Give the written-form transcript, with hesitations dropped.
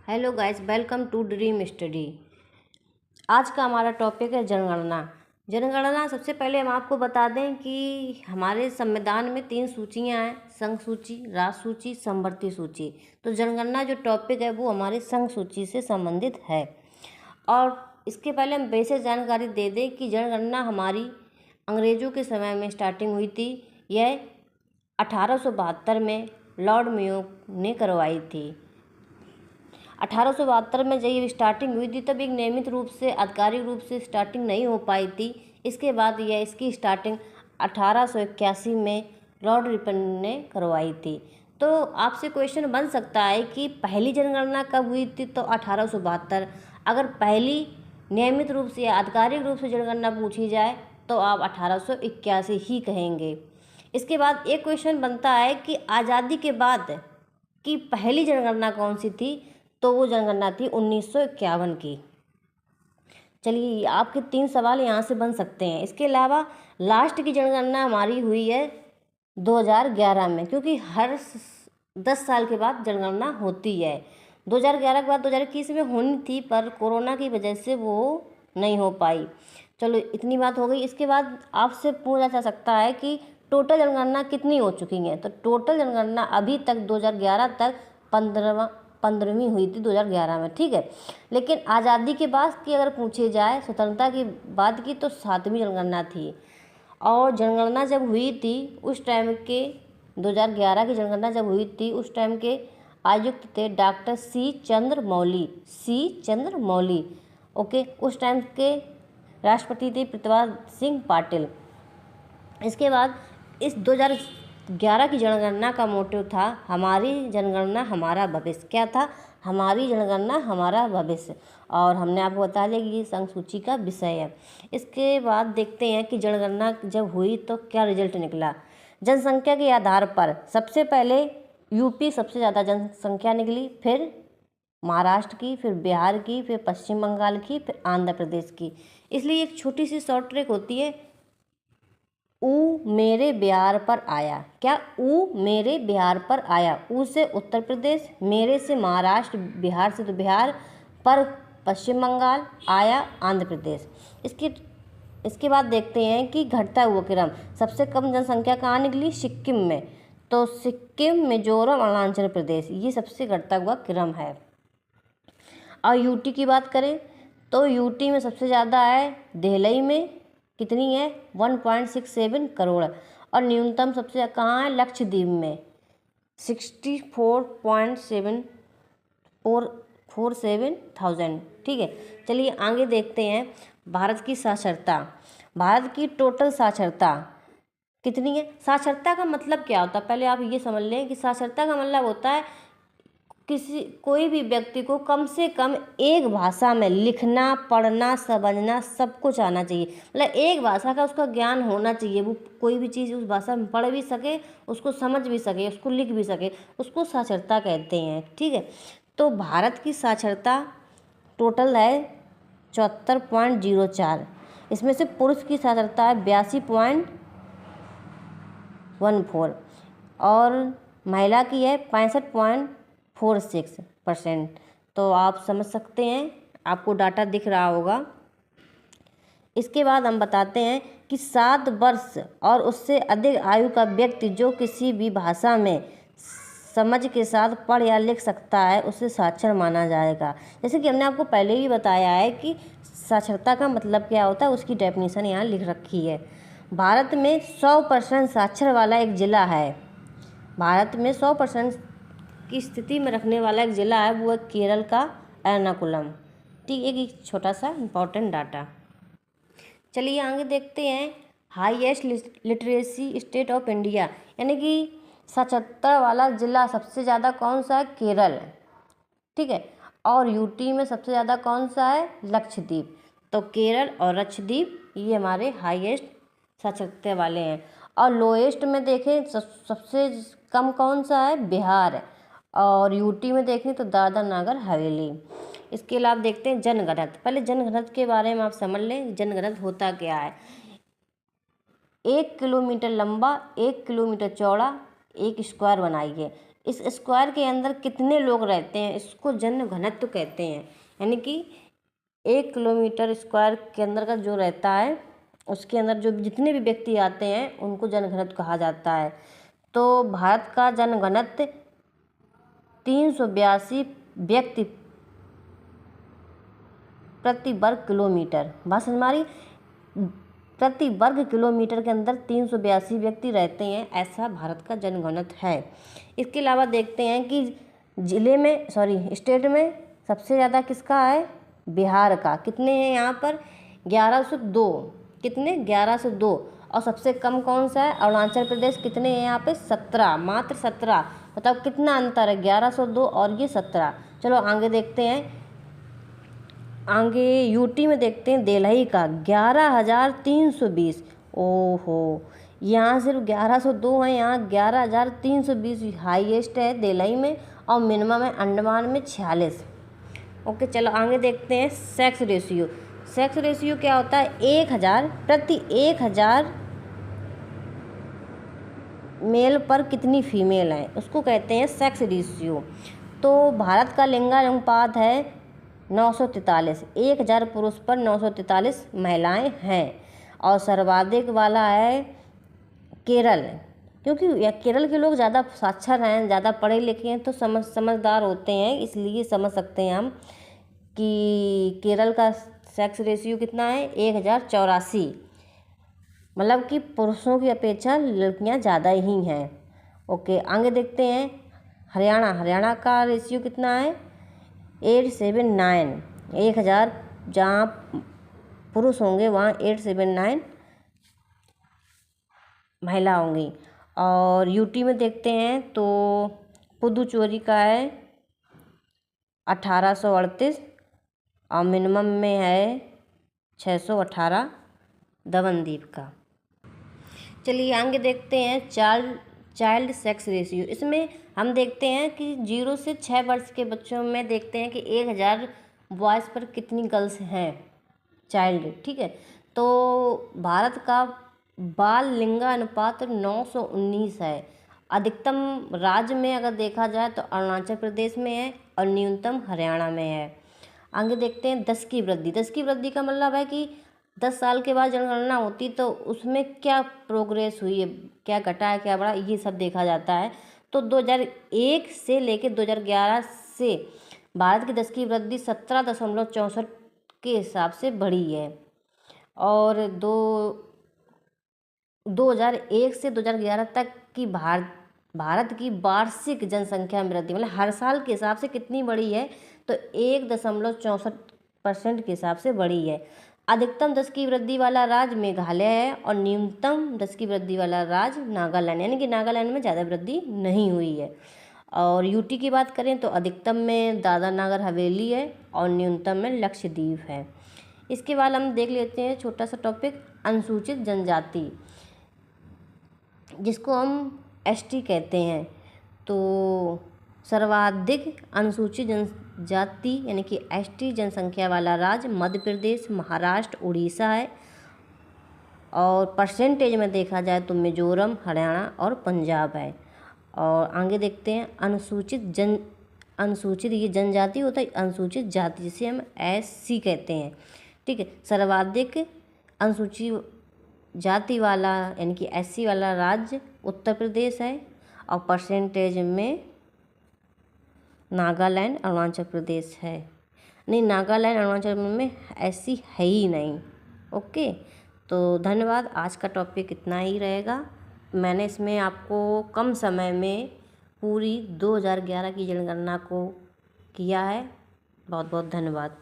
Hello guys, welcome to dream study. आज का हमारा टॉपिक है जनगणना। जनगणना सबसे पहले हम आपको बता दें कि हमारे संविधान में 3 सूचियां हैं: संघ सूची, राज्य सूची, समवर्ती सूची। तो जनगणना जो टॉपिक है वो हमारे संघ सूची से संबंधित है। और इसके पहले हम बेसिक जानकारी दे दें कि जनगणना हमारी अंग्रेज़ों के समय में स्टार्टिंग हुई थी। यह 1872 में लॉर्ड मेयो ने करवाई थी। 1872 में जब ये स्टार्टिंग हुई थी तब एक नियमित रूप से आधिकारिक रूप से स्टार्टिंग नहीं हो पाई थी। इसके बाद इसकी स्टार्टिंग 1881 में लॉर्ड रिपन ने करवाई थी। तो आपसे क्वेश्चन बन सकता है कि पहली जनगणना कब हुई थी, तो 1872। अगर पहली नियमित रूप से या आधिकारिक रूप से जनगणना पूछी जाए तो आप 1881 ही कहेंगे। इसके बाद एक क्वेश्चन बनता है कि आज़ादी के बाद की पहली जनगणना कौन सी थी, तो वो जनगणना थी 1951 की। चलिए, आपके 3 सवाल यहाँ से बन सकते हैं। इसके अलावा लास्ट की जनगणना हमारी हुई है 2011 में, क्योंकि हर 10 साल के बाद जनगणना होती है। 2011 के बाद 2021 में होनी थी, पर कोरोना की वजह से वो नहीं हो पाई। चलो, इतनी बात हो गई। इसके बाद आपसे पूछा जा सकता है कि टोटल जनगणना कितनी हो चुकी हैं। तो टोटल जनगणना अभी तक 2011 तक 15वीं हुई थी 2011 में, ठीक है। लेकिन आज़ादी के बाद की अगर पूछे जाए, स्वतंत्रता के बाद की, तो 7वीं जनगणना थी। और जनगणना जब हुई थी उस टाइम के 2011 की जनगणना जब हुई थी उस टाइम के आयुक्त थे डॉक्टर सी चंद्र मौली। ओके, उस टाइम के राष्ट्रपति थे प्रतिभा सिंह पाटिल। इसके बाद इस 2011 की जनगणना का मोटिव था हमारी जनगणना हमारा भविष्य। क्या था? हमारी जनगणना हमारा भविष्य। और हमने आपको बता दिया कि ये संघ सूची का विषय है। इसके बाद देखते हैं कि जनगणना जब हुई तो क्या रिजल्ट निकला। जनसंख्या के आधार पर सबसे पहले यूपी सबसे ज़्यादा जनसंख्या निकली, फिर महाराष्ट्र की, फिर बिहार की, फिर पश्चिम बंगाल की, फिर आंध्र प्रदेश की। इसलिए एक छोटी सी शॉर्ट ट्रिक होती है, ऊ मेरे बिहार पर आया। क्या? ऊ मेरे बिहार पर आया। ऊ से उत्तर प्रदेश, मेरे से महाराष्ट्र, बिहार से तो बिहार, पर पश्चिम बंगाल, आया आंध्र प्रदेश। इसके बाद देखते हैं कि घटता हुआ क्रम। सबसे कम जनसंख्या कहाँ निकली? सिक्किम में। तो सिक्किम, मिजोरम, अरुणाचल प्रदेश, ये सबसे घटता हुआ क्रम है। और यूटी की बात करें तो यूटी में सबसे ज़्यादा है देहलई में। कितनी है? 1.67 करोड़। और न्यूनतम सबसे कहाँ है? लक्षद्वीप में 64.47 ठीक है। चलिए आगे देखते हैं भारत की साक्षरता। भारत की टोटल साक्षरता कितनी है? साक्षरता का मतलब क्या होता है, पहले आप ये समझ लें कि साक्षरता का मतलब होता है कोई भी व्यक्ति को कम से कम एक भाषा में लिखना, पढ़ना, समझना सब कुछ आना चाहिए। मतलब एक भाषा का उसका ज्ञान होना चाहिए। वो कोई भी चीज़ उस भाषा में पढ़ भी सके, उसको समझ भी सके, उसको लिख भी सके, उसको साक्षरता कहते हैं, ठीक है। तो भारत की साक्षरता टोटल है 74.04। इसमें से पुरुष की साक्षरता है 82.14 और महिला की है 65.46%। तो आप समझ सकते हैं, आपको डाटा दिख रहा होगा। इसके बाद हम बताते हैं कि 7 वर्ष और उससे अधिक आयु का व्यक्ति जो किसी भी भाषा में समझ के साथ पढ़ या लिख सकता है उसे साक्षर माना जाएगा। जैसे कि हमने आपको पहले ही बताया है कि साक्षरता का मतलब क्या होता है, उसकी डेफिनेशन यहाँ लिख रखी है। भारत में 100% साक्षर वाला एक ज़िला है। भारत में 100% की स्थिति में रखने वाला एक ज़िला है, वो है केरल का एर्नाकुलम। ठीक है, एक छोटा सा इम्पोर्टेंट डाटा। चलिए आगे देखते हैं highest literacy state of India, यानी कि साक्षरता वाला ज़िला सबसे ज़्यादा कौन सा है? केरल, ठीक है। और यूटी में सबसे ज़्यादा कौन सा है? लक्षद्वीप। तो केरल और लक्षद्वीप ये हमारे हाईएस्ट साक्षरता वाले हैं। और लोएस्ट में देखें सबसे कम कौन सा है? बिहार। और यूटी में देखें तो दादरा नगर हवेली। इसके अलावा देखते हैं जनगणत। पहले जनगणत के बारे में आप समझ लें, जनगणत होता क्या है। 1 किलोमीटर लंबा, 1 किलोमीटर चौड़ा एक स्क्वायर बनाइए। इस स्क्वायर के अंदर कितने लोग रहते हैं, इसको जनघनत्व कहते हैं। यानी कि 1 किलोमीटर स्क्वायर के अंदर का जो रहता है, उसके अंदर जो जितने भी व्यक्ति आते हैं उनको जनघनत्व कहा जाता है। तो भारत का जनघनत्व 382 व्यक्ति प्रति वर्ग किलोमीटर, बात समझ में आ रही? प्रति वर्ग किलोमीटर के अंदर 382 व्यक्ति रहते हैं, ऐसा भारत का जनघनत्व है। इसके अलावा देखते हैं कि स्टेट में सबसे ज़्यादा किसका है? बिहार का। कितने हैं यहाँ पर? 1102। कितने? 1102। और सबसे कम कौन सा है? अरुणाचल प्रदेश। कितने हैं यहाँ पे? 17, मात्र 17। बताओ कितना अंतर है 1102 और ये 17। चलो आगे देखते हैं। आगे यूटी में देखते हैं देलही का 11,320। ओहो, यहाँ सिर्फ 1102 है, यहाँ 11,320 हाईएस्ट है देलही में, और मिनिमम है अंडमान में 46। ओके, चलो आगे देखते हैं सेक्स रेशियो। सेक्स रेशियो क्या होता है? 1000 प्रति 1000 मेल पर कितनी फीमेल हैं, उसको कहते हैं सेक्स रेशियो। तो भारत का लिंगानुपात है 943। 1000 पुरुष पर 943 महिलाएं हैं। और सर्वाधिक वाला है केरल, क्योंकि केरल के लोग ज़्यादा साक्षर हैं, ज़्यादा पढ़े लिखे हैं, तो समझदार होते हैं, इसलिए समझ सकते हैं हम कि केरल का सेक्स रेशियो कितना है? 1084। मतलब कि पुरुषों की अपेक्षा लड़कियां ज़्यादा ही हैं। ओके, आगे देखते हैं हरियाणा का रेशियो कितना है? 879। 1000 जहाँ पुरुष होंगे वहाँ 879 महिला होंगी। और यूटी में देखते हैं तो पुदुचेरी का है 1838 और मिनिमम में है 618 दमनदीप का। चलिए आगे देखते हैं चाइल्ड सेक्स रेशियो। इसमें हम देखते हैं कि 0 से 6 वर्ष के बच्चों में देखते हैं कि 1000 बॉयज़ पर कितनी गर्ल्स हैं चाइल्ड। ठीक है, तो भारत का बाल लिंगानुपात 919 है। अधिकतम राज्य में अगर देखा जाए तो अरुणाचल प्रदेश में है और न्यूनतम हरियाणा में है। आगे देखते हैं 10 की वृद्धि। 10 की वृद्धि का मतलब है कि 10 साल के बाद जनगणना होती तो उसमें क्या प्रोग्रेस हुई है, क्या घटा है, क्या बढ़ा, ये सब देखा जाता है। तो 2001 से लेकर 2011 से भारत की 10 की वृद्धि 17.64 के हिसाब से बढ़ी है। और 2001 से 2011 तक की भारत की वार्षिक जनसंख्या में वृद्धि, मतलब हर साल के हिसाब से कितनी बढ़ी है? तो 1.64% के हिसाब से बढ़ी है। अधिकतम 10 की वृद्धि वाला राज्य मेघालय है और न्यूनतम 10 की वृद्धि वाला राज्य नागालैंड, यानी कि नागालैंड में ज़्यादा वृद्धि नहीं हुई है। और यूटी की बात करें तो अधिकतम में दादरा नगर हवेली है और न्यूनतम में लक्षद्वीप है। इसके बाद हम देख लेते हैं छोटा सा टॉपिक अनुसूचित जनजाति, जिसको हम एसटी कहते हैं। तो सर्वाधिक अनुसूचित जनजाति यानी कि एसटी जनसंख्या वाला राज्य मध्य प्रदेश, महाराष्ट्र, उड़ीसा है। और परसेंटेज में देखा जाए तो मिजोरम, हरियाणा और पंजाब है। और आगे देखते हैं अनुसूचित ये जनजाति होता है, अनुसूचित जाति जिसे हम एससी कहते हैं। ठीक है, सर्वाधिक अनुसूचित जाति वाला यानी कि एससी वाला राज्य उत्तर प्रदेश है और परसेंटेज में नागालैंड, अरुणाचल प्रदेश है। नहीं, नागालैंड अरुणाचल में एससी है ही नहीं। ओके, तो धन्यवाद। आज का टॉपिक इतना ही रहेगा। मैंने इसमें आपको कम समय में पूरी 2011 की जनगणना को किया है। बहुत बहुत धन्यवाद।